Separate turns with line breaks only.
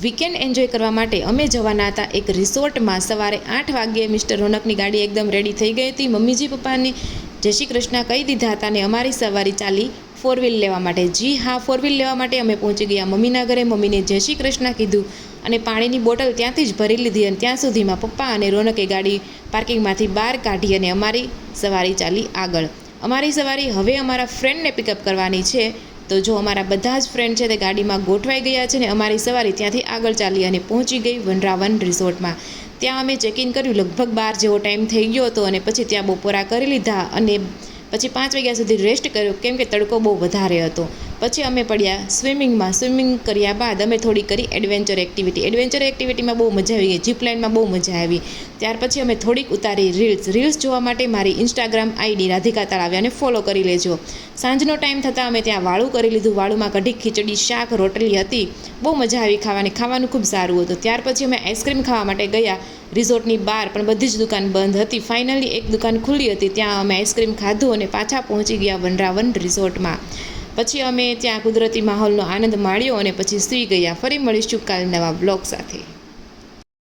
Weekend enjoy કરવા માટે અમે જવાના હતા એક રિસોર્ટમાં. સવારે 8 વાગ્યે મિસ્ટર રોનકની ગાડી એકદમ રેડી થઈ ગઈ હતી. મમ્મીજી પપ્પાને જય શ્રી કૃષ્ણ કહી દીધા હતા અને અમારી સવારી ચાલી 4 વ્હીલ લેવા માટે. જી હા, 4 વ્હીલ લેવા માટે અમે પહોંચી ગયા મમ્મીના ઘરે. મમ્મીને જય શ્રી કૃષ્ણ કીધું અને પાણીની બોટલ ત્યાંથી જ ભરી લીધી. અને ત્યાં સુધીમાં પપ્પા અને રોનકે ગાડી પાર્કિંગમાંથી બહાર કાઢી અને અમારી સવારી ચાલી આગળ. અમારી સવારી હવે અમારા ફ્રેન્ડને પિકઅપ કરવાની છે. તો જો અમારા બધા જ ફ્રેન્ડ છે તે ગાડીમાં ગોઠવાઈ ગયા છે ને અમારી સવારી ત્યાંથી આગળ ચાલી અને પહોંચી ગઈ વનરાવન રિસોર્ટમાં. ત્યાં અમે ચેક ઇન કર્યું. લગભગ 12 જેવો ટાઈમ થઈ ગયો હતો અને પછી ત્યાં બપોરા કરી લીધા અને પછી 5 વાગ્યા સુધી રેસ્ટ કર્યો કેમ કે તડકો બહુ વધારે હતો. પછી અમે પડ્યા સ્વિમિંગમાં. સ્વિમિંગ કર્યા બાદ અમે થોડી કરી એડવેન્ચર એક્ટિવિટી. એડવેન્ચર એક્ટિવિટીમાં બહુ મજા આવી ગઈ. જીપલાઇનમાં બહુ મજા આવી. ત્યાર પછી અમે થોડીક ઉતારી રીલ્સ જોવા માટે મારી ઇન્સ્ટાગ્રામ આઈડી રાધિકા તળાવિયાને ફોલો કરી લેજો. સાંજનો ટાઈમ થતાં અમે ત્યાં વાળું કરી લીધું. વાળુમાં કઢી, ખીચડી, શાક, રોટલી હતી. બહુ મજા આવી ખાવાની. ખાવાનું ખૂબ સારું હતું. ત્યાર પછી અમે આઈસ્ક્રીમ ખાવા માટે ગયા રિસોર્ટની બહાર, પણ બધી જ દુકાન બંધ હતી. ફાઇનલી એક દુકાન ખુલ્લી હતી. ત્યાં અમે આઈસ્ક્રીમ ખાધું અને પાછા પહોંચી ગયા વનરાવન રિસોર્ટમાં. પછી અમે ત્યાં કુદરતી માહોલનો આનંદ માણ્યો અને પછી સૂઈ ગયા. ફરી મળીશું કાલ નવા બ્લોગ સાથે.